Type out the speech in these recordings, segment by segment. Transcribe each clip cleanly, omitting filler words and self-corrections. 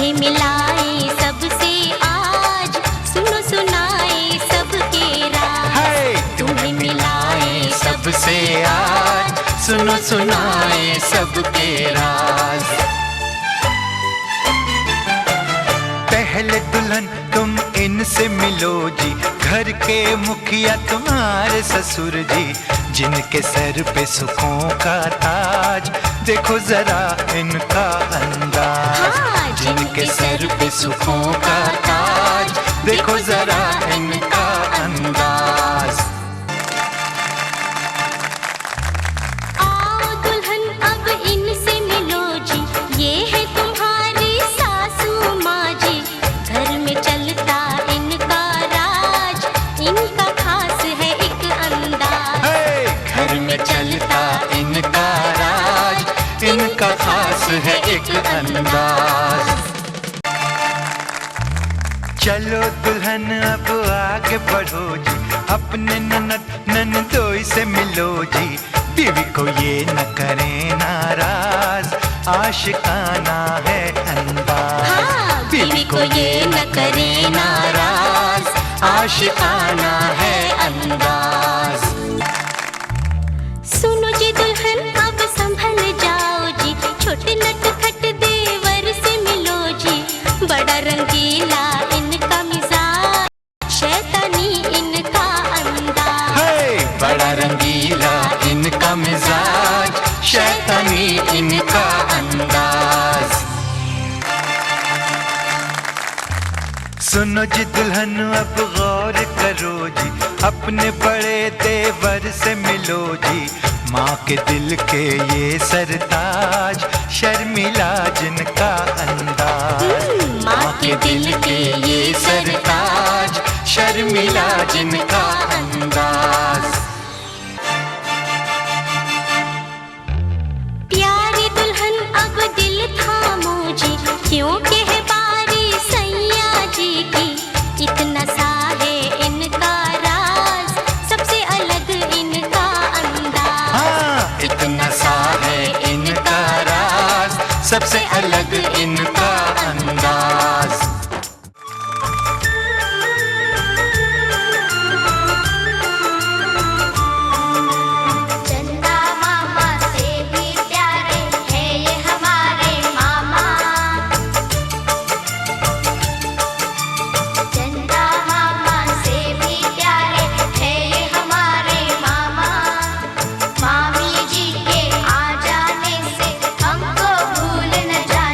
तुम्हें मिलाए सबसे आज, सुनो सुनाए सबके राज। तुम्हें मिलाए सबसे आज, सुनो सुनाए सबके राज। पहले दुल्हन तुम इनसे मिलो जी, घर के मुखिया तुम्हारे ससुर जी, जिनके सर पे सुखों का ताज, देखो जरा इनका अंदाज। जिनके सर पे सुखों का ताज, देखो जरा इनका अंदाज। आओ दुल्हन अब इनसे मिलो जी, ये है तुम्हारी सासू माँ जी। घर में चलता इनका राज, इनका खास है एक अंदाज। घर में चलता इनका राज, इनका खास है एक अंदाज। चलो दुल्हन अब आगे बढ़ो जी, अपने ननद ननदोई से मिलो जी, बीवी को ये न करें नाराज, आशिकाना है अंदाज। बीवी को ये न करे नाराज, आशिकाना है अंदाज। सुनो जी दुल्हन अब संभल जाओ जी, छोटे नटखट देवर से मिलो जी। बड़ा रंगीला इनका मिजाज, शैतानी इनका अंदाज। बड़ा रंगीला इनका मिजाज, शैतानी इनका अंदाज। सुनो जी दुल्हन अब गौर करो जी, अपने बड़े देवर से मिलो जी, माँ के दिल के ये सरताज, शर्मिला जिनका अंदाज। माँ के दिल के ये सरताज, शर्मिला जिनका अंदाज। प्यारी दुल्हन अब दिल थामो जी, क्योंकि है बारी सैया जी की। इतना सा है इनका राज, सबसे अलग इनका अंदाज। इतना सा है इनका राज, सबसे अलग इनका अंदाज। चंदा मामा से भी प्यारे है ये हमारे मामा। चंदा मामा से भी प्यारे है ये हमारे मामा। मामी जी के आ जाने से हमको भूल न जाए।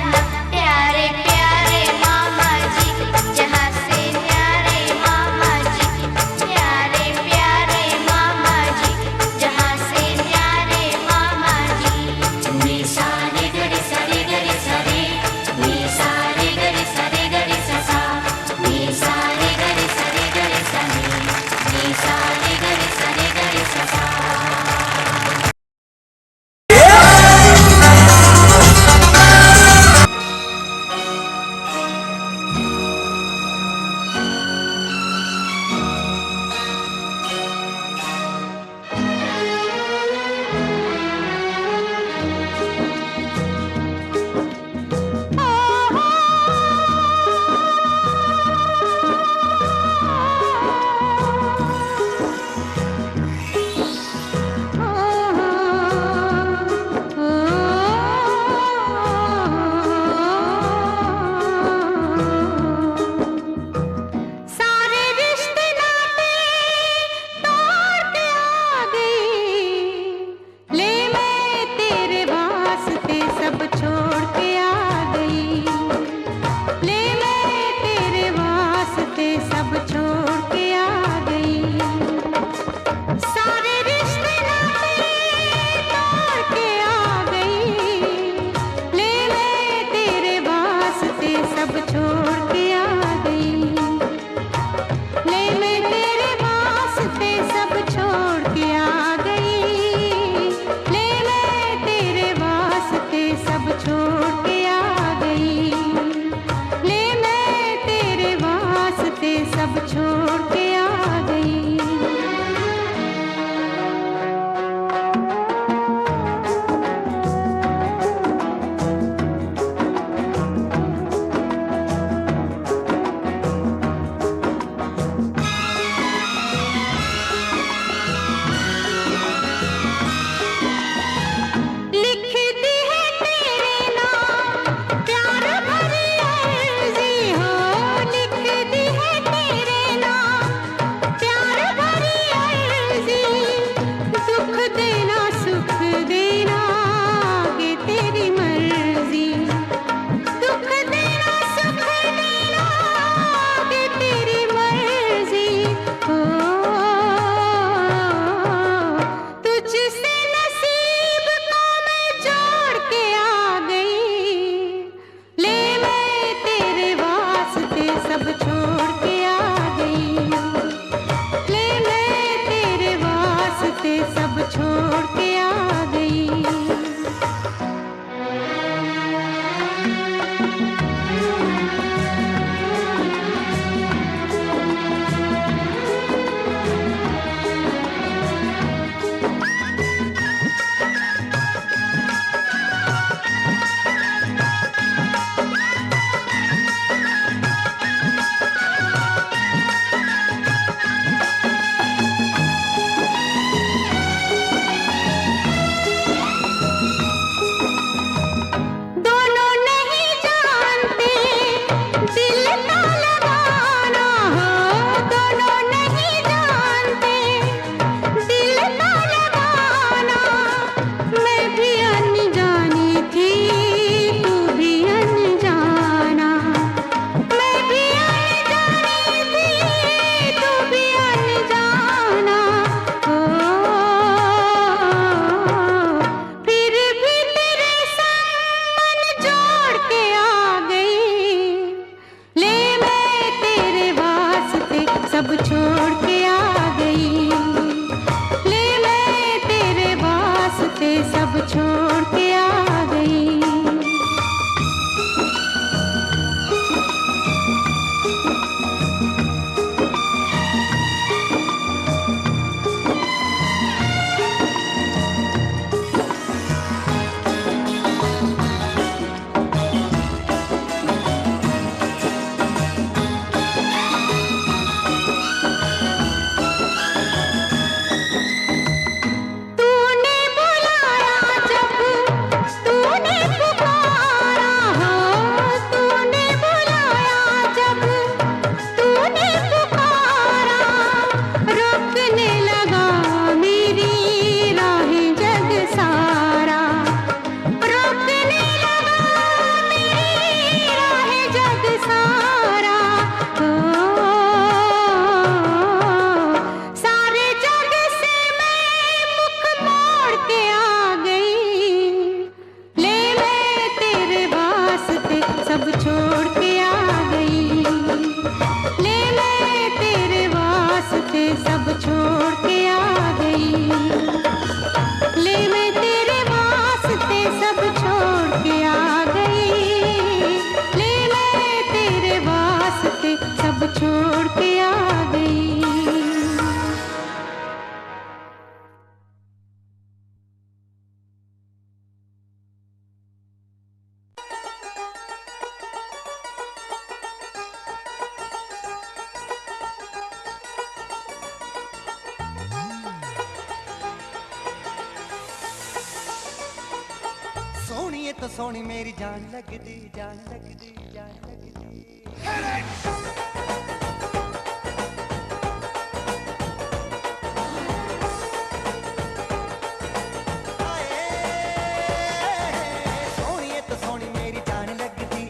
सब छोड़ के आ गई, ले मैं तेरे वास्ते सब छोड़ के आ गई। सोहणीए तो सोहणी मेरी जान लगदी, जान लगदी, जान लगदी। सोहणीए तो सोहणी मेरी जान लगदी,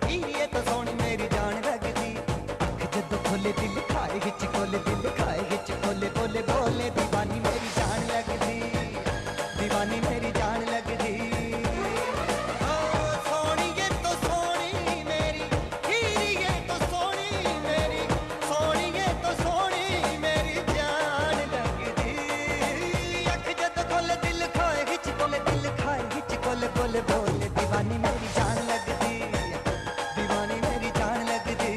हीरीए तो सोहणी मेरी जान लगदी। अख जदों खोले दिल खाए हिच खोले दिल खाए हिच खोले बोले बोले दीवानी मेरी जान लगदी, दीवानी मेरी जान लगदी। बोले बोले दीवानी मेरी जान लगदी, दीवानी मेरी जान लगदी।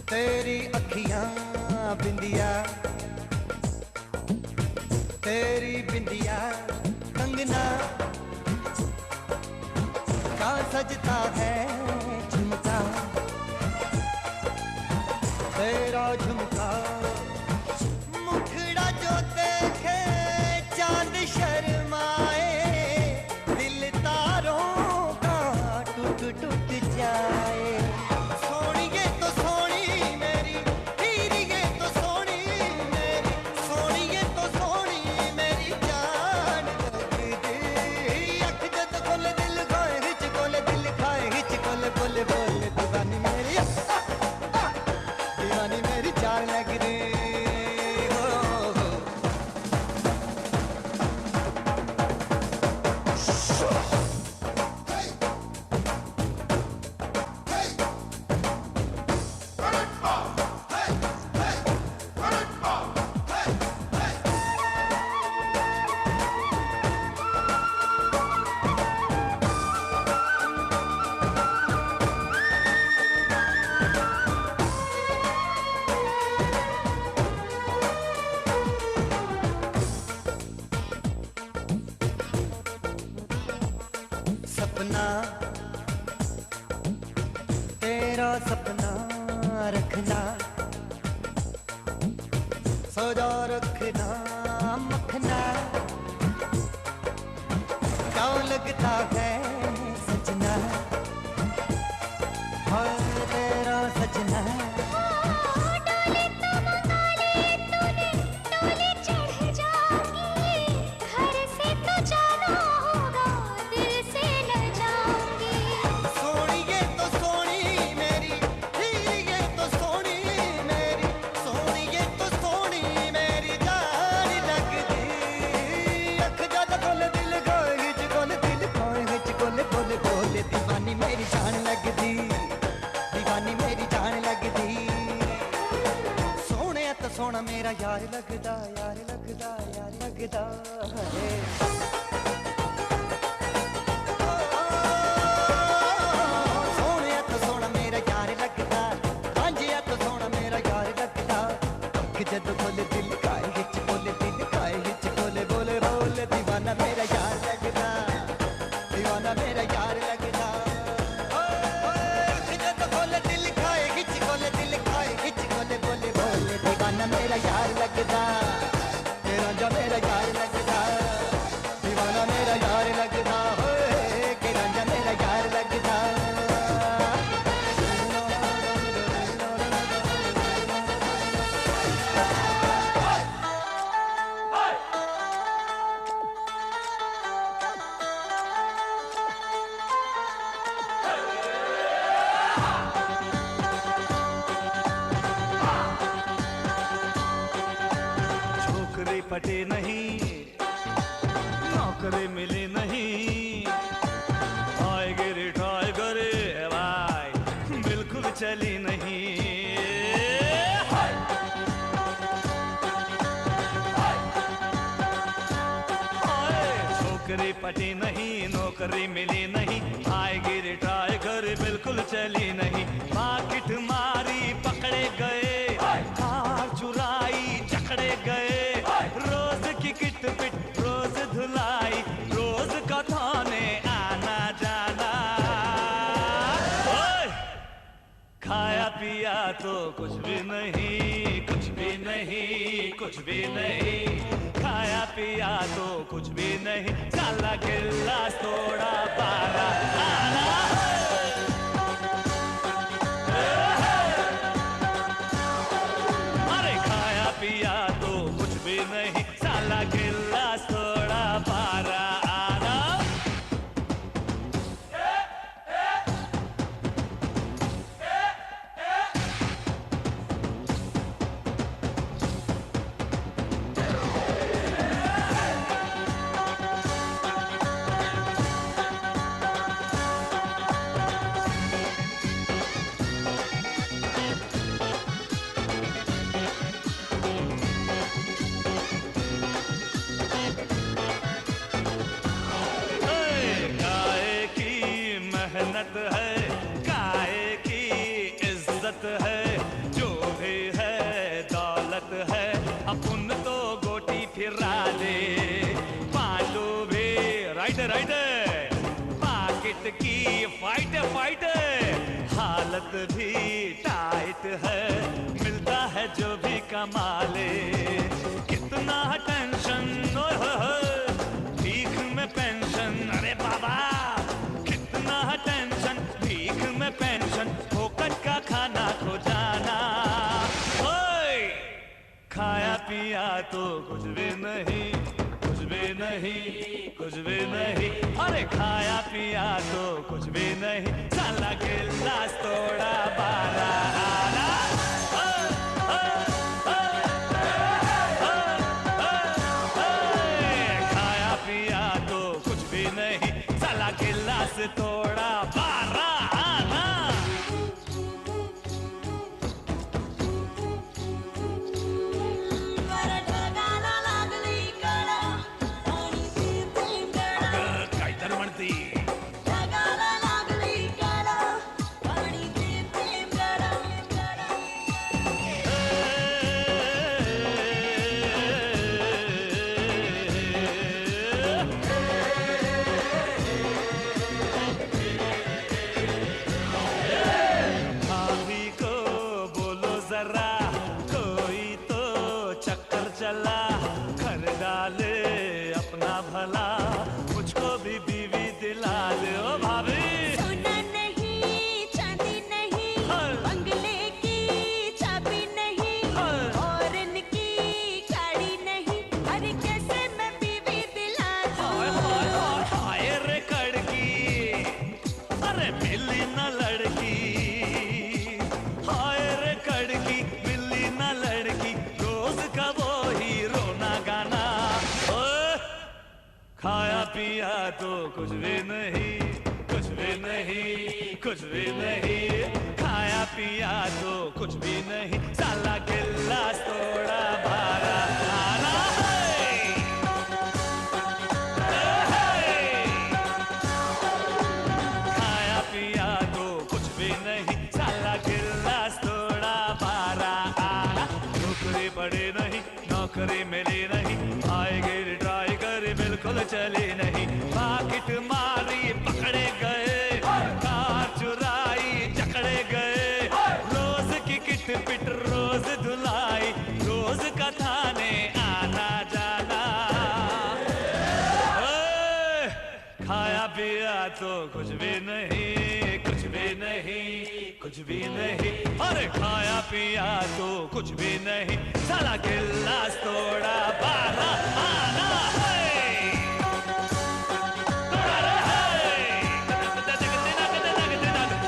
तेरी अखियां बिंदिया, तेरी बिंदिया कंगना का सजता है झुमका, तेरा झुमका मुखड़ा जो देखे चांद शर्माए, दिल तारों का टूट टूट जाए। बोले बोले दीवानी मेरी, दीवानी मेरी जान लगदी। सपना तेरा सपना रखना, सजा रखना मखना, क्या लगता है सजना, और तेरा सजना। दीवानी मेरी जान लगदी, दीवानी मेरी जान लगदी। सोहणिया तो सोहना मेरा यार लगदा, यार लगदा, यार लगदा है। सोहणिया तो सोहना मेरा यार लगदा, हांजिया तो सोहना मेरा यार लगदा। अख जदों खोले दिल खाए हिच बोले दिल खाए हिच बोले बोले बोले दीवाना मेरा यार लगदा, दीवाना मेरा यार लगदा। दीवाना मेरा यार लगदा, तेरा जो मेरा यार लगदा, पटे नहीं, नौकरी मिली नहीं, आएगी रिटायर करे भाई बिल्कुल चली नहीं। छोकरी पटी नहीं, नौकरी मिली नहीं, आएगी रिटायर करे बिल्कुल चली नहीं। पाकिट मारी पकड़े गए, कार चुराई जकड़े गए, रोज की किट पिट रोज धुलाई, रोज का थाने आना जाना। ओए! खाया पिया तो कुछ भी नहीं, कुछ भी नहीं, कुछ भी नहीं, खाया पिया तो कुछ भी नहीं, साला गिलास थोड़ा पारा आना। अरे खाया पिया तो कुछ भी नहीं, साला गिलास थोड़ा पारा आना। मेहनत है, काहे की इज्जत है, जो भी है दौलत है, अपन तो गोटी फिरा दे, पालू भी राइट राइट, पाकिट की फाइट फाइट, हालत भी टाइट है, मिलता है जो भी कमा ले, कितना टेंशन भीख में पेंशन, अरे बाबा टेंशन भीख में पेंशन, फोकट का खाना खो जाना। ओए! खाया पिया तो कुछ भी नहीं, कुछ भी नहीं, कुछ भी नहीं, अरे खाया पिया तो कुछ भी नहीं, साला गिलास थोड़ा बारा आना। खाया पिया तो कुछ भी नहीं, साला गिलास थोड़ा बारा आना। काय तर म्हणती कोई तो चक्कर चला, कर डाले अपना भला, मुझको भी बीवी दिला दे ओ भाभी। सोना नहीं, चांदी नहीं, बंगले की चाबी नहीं, और इनकी गाड़ी नहीं, अरे कैसे मैं बीवी दिला दूं? हाय रे कड़की, अरे मिली न लड़की, हाय रे कड़की मिली न लड़की, रोज का वो ही रोना गाना। खाया पिया तो कुछ भी नहीं, कुछ भी नहीं, कुछ भी नहीं, खाया पिया तो कुछ भी नहीं, साला गिलास थोड़ा बारा आना। खाया पिया तो कुछ भी नहीं, साला गिलास थोड़ा बारा आना। नौकरी पड़े नहीं, नौकरी मिली नहीं, आएगी रिटायर करे बिल्कुल चली नहीं, पाकिट मारी पकड़े गए, कार चुराई जकड़े गए, रोज की किट पिट रोज धुलाई, रोज का थाने आना जाना। खाया पिया तो कुछ भी नहीं, कुछ भी नहीं, कुछ भी नहीं, अरे खाया पिया तो कुछ भी नहीं, साला गिलास थोड़ा बारा आना।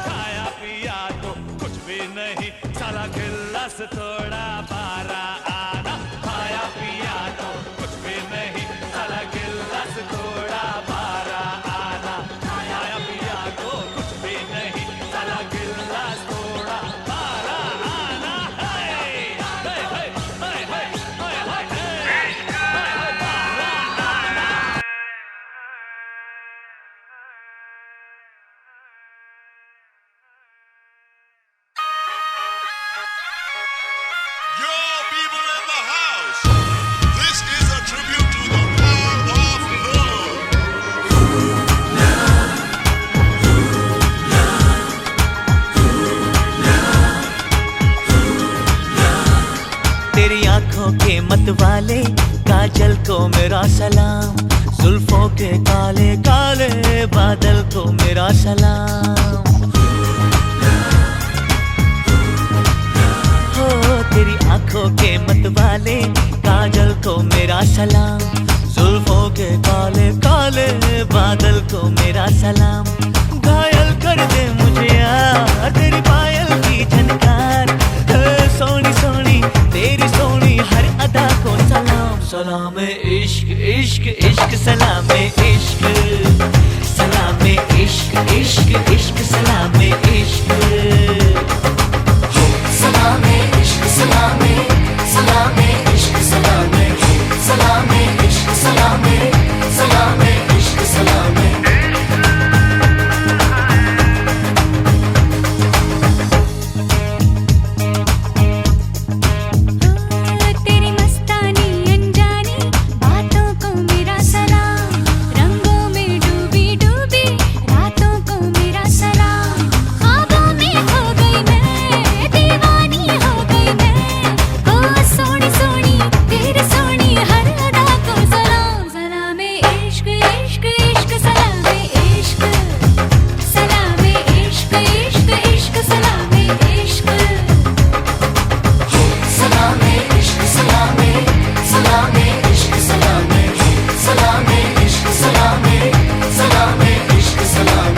खाया पिया तो कुछ भी नहीं, साला गिलास थोड़ा बारा आना। खाया पिया तो कुछ आंखों के मत वाले काजल को मेरा सलाम, जुल्फों के काले काले बादल को मेरा सलाम। हो तेरी आंखों के मत वाले काजल को मेरा सलाम, जुल्फों के काले काले बादल को मेरा सलाम। घायल कर दे मुझे यार तेरी पायल की झनकार, सोनी सोनी तेरी सोनी हर अदा को सलाम। सलाम इश्क इश्क इश्क सलाम इश्क, सलाम इश्क इश्क इश्क सलाम इश्क। सलाम इश्क सलाम सलाम इश्क सलाम सलाम इश्क सलाम सलाम इश्क सलाम। तेरी मस्तानी अनजानी बातों को मेरा सलाम, रंगों में डूबी डूबी रातों को मेरा सलाम। ख्वाबों में खो गई मैं, दीवानी हो गई मैं, ओ सोनी सोनी तेरी सोनी हर अदा को सलाम। सलाम इश्क इश्क इश्क सलाम इश्क, सलाम इश्क इश्क इश्क सलाम इश्क। सलाम इश्क सलाम सलाम इश्क सलाम सलाम इश्क सलाम सलाम इश्क सलाम।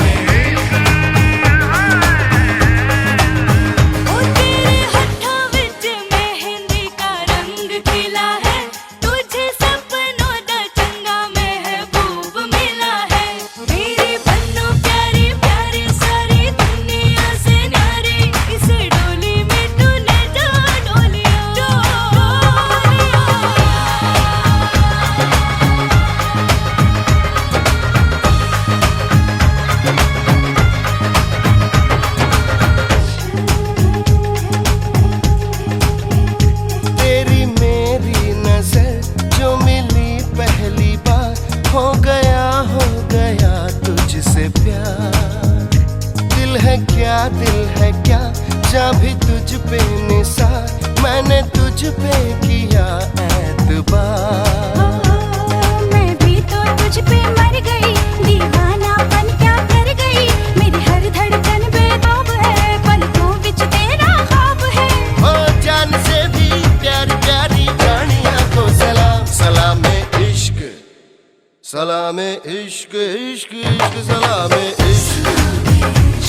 ओ तेरे होठों विच मेहंदी का रंग खिला है, तुझे सपनों दा चंगा महबूब मिला है। मेरे बन्नो प्यारे प्यारे सारी दुनिया से न्यारे, इस डोली में तूने जो डोलिया तेरी मेरी नजर जो मिली पहली बार, हो गया तुझसे प्यार। दिल है क्या जा भी तुझ पे निसार, मैंने तुझ पे किया एतबार। मैं भी तो तुझ पे मर गई, दीवानापन क्या कर गई, मेरी हर धड़कन बेताब है, पलकों बिच तेरा ख्वाब है। ओ जान से भी प्यारी प्यारी जानिया को सलाम, सलाम इश्क, सलाम इश्क इश्क इश्क सलाम इश्क,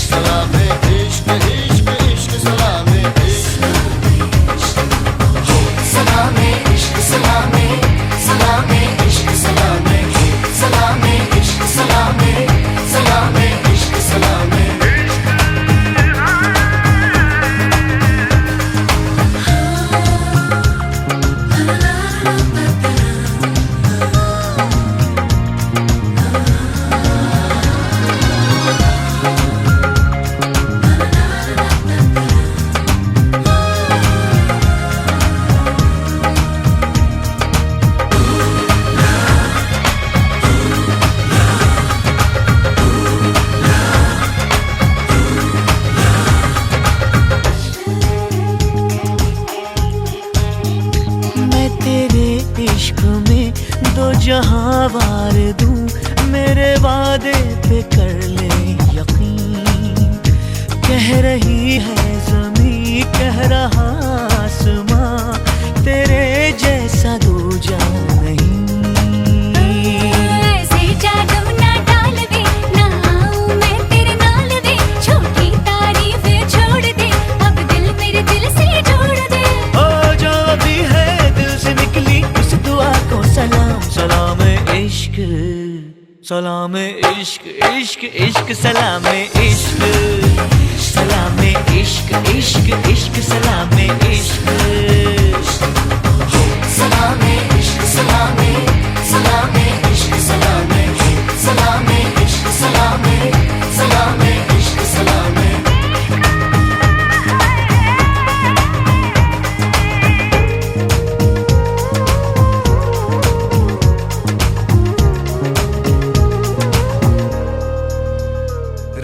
सलाम इश्क इश्क इश्क सलाम इश्क। सलाम इश्क सलाम सलाम इश्क सलाम सलाम इश्क सलाम सलाम इश्क सलाम। मैं तेरे इश्क में दो जहां वार दूं, मेरे वादे पे कर ले यकीन। कह रही है ज़मीं कह रहा आसमां, तेरे जैसा दूजा नहीं। ऐसे जादू ना डाल दे, ना आऊं मैं तेरे नाल दे, छोटी तारीफें छोड़ दे, अब दिल मेरे दिल से जोड़ दे। ओ जो भी है दिल से निकली उस दुआ को सलाम, सलाम इश्क, सलाम इश्क इश्क इश्क सलाम इश्क, सलाम इश्क इश्क इश्क सलाम इश्क। सलाम इश्क सलाम सलाम इश्क सलाम सलाम इश्क सलाम सलाम इश्क सलाम।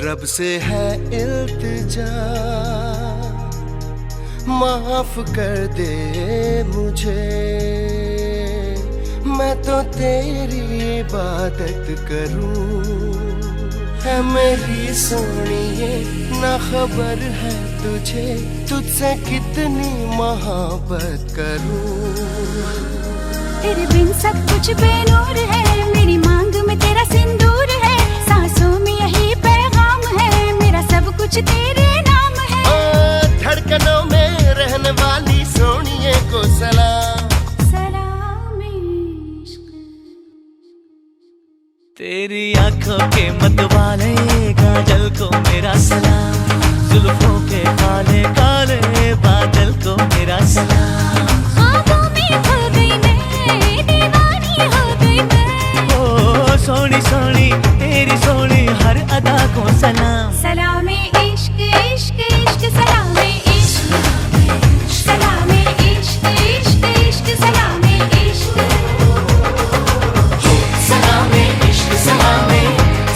रब से है इल्तिजा, माफ कर दे मुझे, मैं तो तेरी इबादत करूं। है मेरी सोनिए ना खबर है तुझे, तुझसे कितनी मोहब्बत करूं। तेरे बिन सब कुछ बेनूर है, मेरी मांग में तेरा सिंदूर है, सांसों में यही पैगाम है, मेरा सब कुछ तेरे नाम है। ओ धड़कनों में रहने वाली सोनिए को सलाम। सलाम इश्क। तेरी आंखों के मतवाले काजल को मेरा सलाम, जुल्फों के काले काले बादल को मेरा सलाम। ख्वाबों में खो गई मैं, दीवानी हो गई मैं। ओ सोनी सोनी तेरी सोनी हर अदा को सलाम। सलाम इश्क इश्क इश्क सलाम इश्क, सलाम इश्क इश्क इश्क सलाम इश्क। सलामे इश्क सलामे,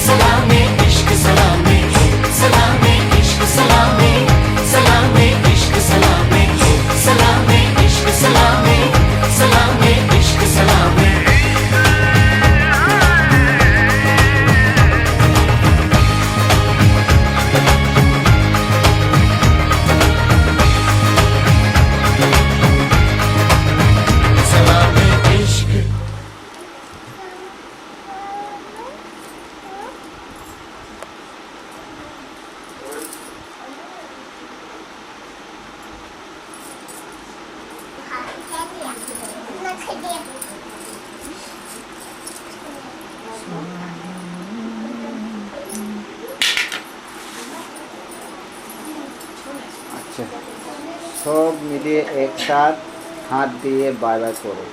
सलामे इश्क सलामे, सलामे इश्क सलामे, सलामे इश्क सलामे, सलामे इश्क सलामे, सलामे इश्क सलामे। सलामे इश्क। अच्छा, सब मिलिए एक साथ हाथ दिए बाय बाय करो।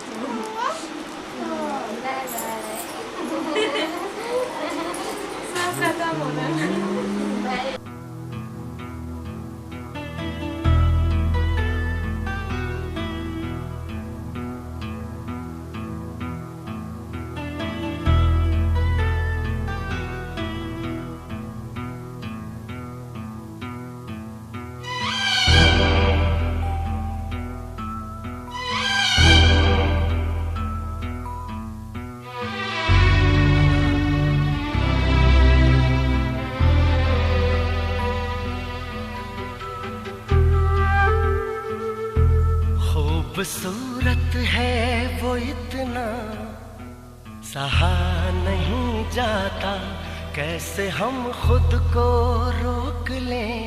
खूबसूरत है वो इतना, सहा नहीं जाता, कैसे हम खुद को रोक लें,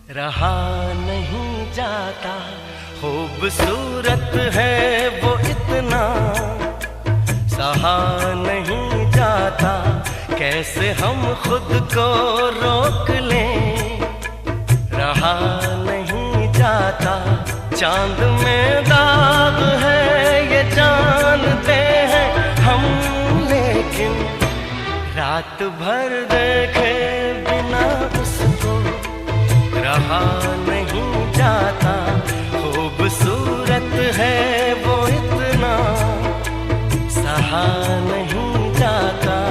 रहा नहीं जाता। खूबसूरत है वो इतना, सहा नहीं जाता, कैसे हम खुद को रोक लें, रहा नहीं जाता। चांद में दाग है ये जानते हैं हम, लेकिन रात भर देखे बिना उसको रहा नहीं जाता। खूबसूरत है वो इतना, सहा नहीं जाता।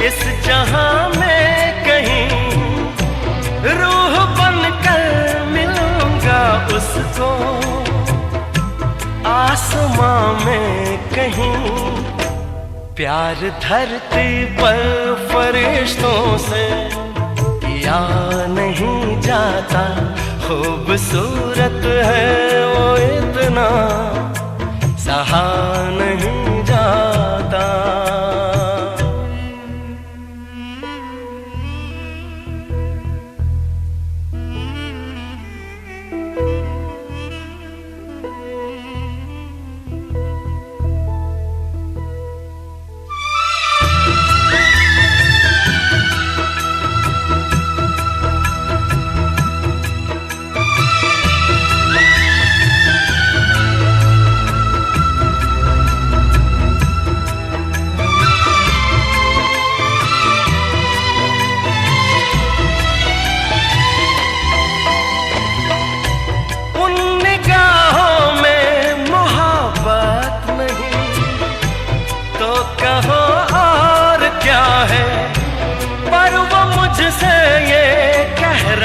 इस जहां में कहीं रूह बनकर मिलूंगा उसको, आसमां में कहीं प्यार धरती पर फरिश्तों से किया नहीं जाता। खूबसूरत है वो इतना, सहा नहीं जाता।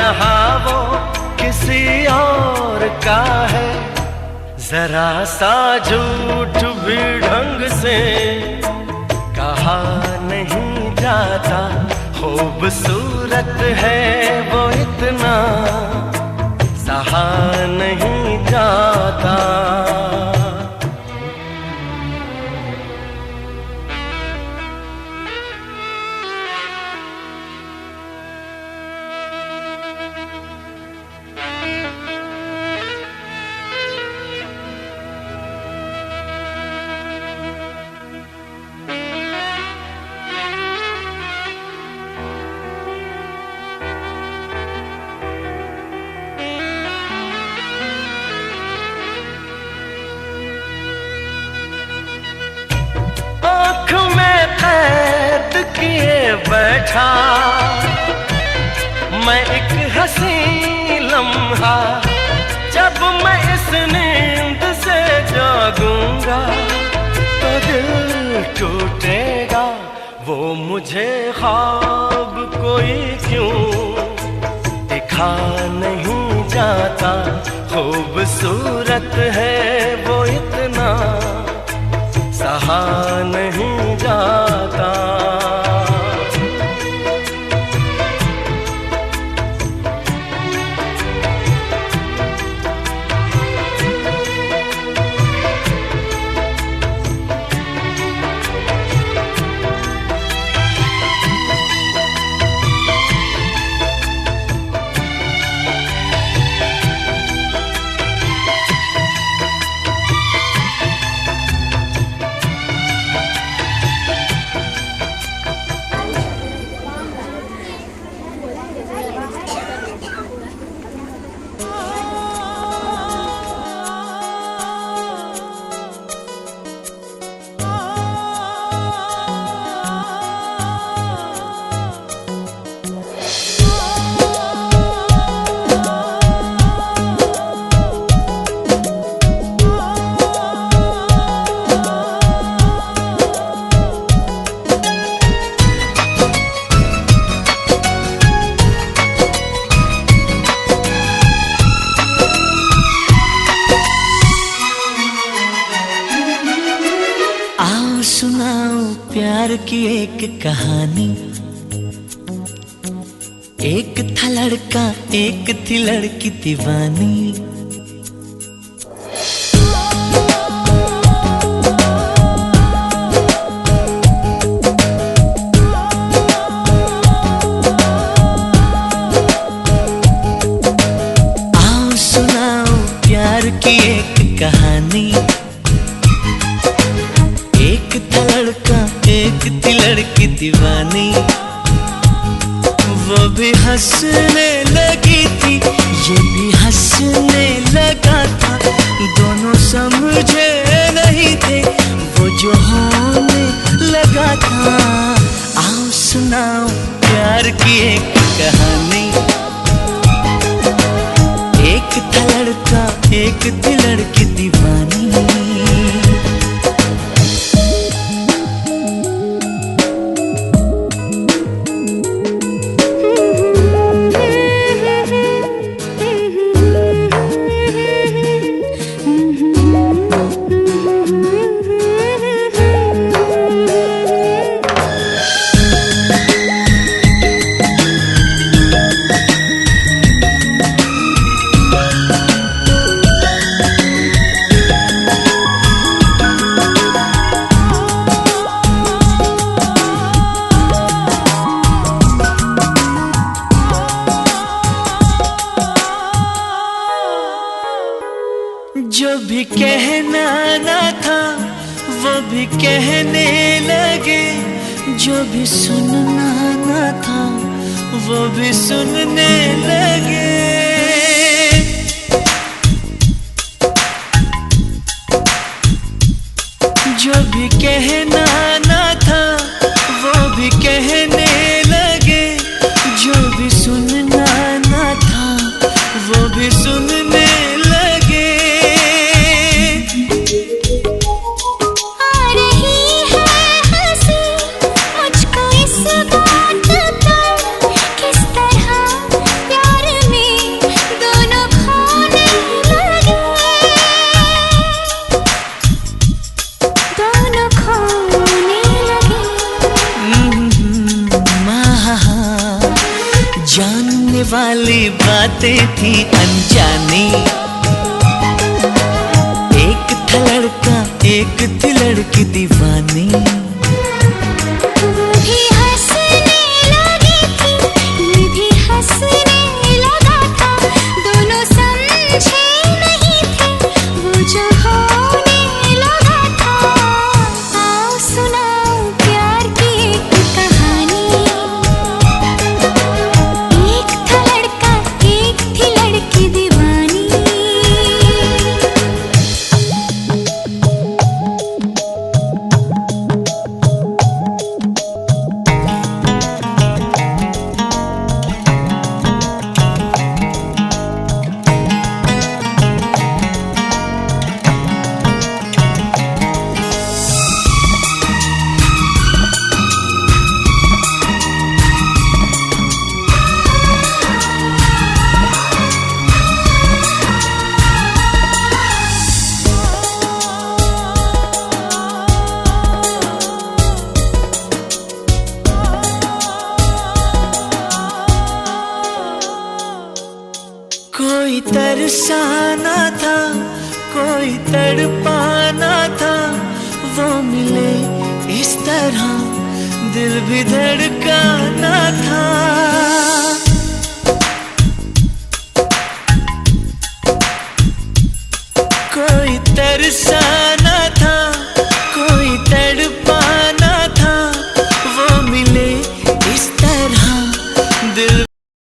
रहा वो किसी और का है, जरा सा झूठ भी ढंग से कहा नहीं जाता। खूबसूरत है वो इतना सहा नहीं जाता। किए बैठा मैं एक हंसी लम्हा, जब मैं इस नींद से जागूंगा तो दिल टूटेगा। वो मुझे ख्वाब कोई क्यों दिखा नहीं जाता। खूबसूरत है वो इतना सहा नहीं जाता। प्यार की एक कहानी। एक था लड़का एक थी लड़की दीवानी। आओ सुनाओ प्यार की एक कहानी। एक था लड़का एक थी लड़की दीवानी। वो भी हंसने लगी थी ये भी हंसने लगा था। दोनों समझे नहीं थे वो जो होने लगा था। आओ सुनाओ प्यार की एक कहानी। एक था लड़का एक थी लड़की दीवानी। जो भी कहना ना था वो भी कहने लगे। जो भी सुनना ना था वो भी सुनने लगे। जो भी कहना ना था वो भी कहने लगे। जो भी सुनना ना था वो भी सुनने लगे। मुझको इस बात पर किस तरह प्यार वाली बातें थी अनजानी। एक था लड़का एक थी लड़की दीवानी। वो भी हंसने लगी थी, ये भी हंसने लगा था। दोनों समझे नहीं थे वो जो होने लगा था। आओ सुनाओ प्यार की एक कहानी। एक था लड़का एक थी लड़की दीवानी। कोई तरसाना था कोई तड़पाना था, वो मिले इस तरह दिल भी धड़काना था। कोई तरसा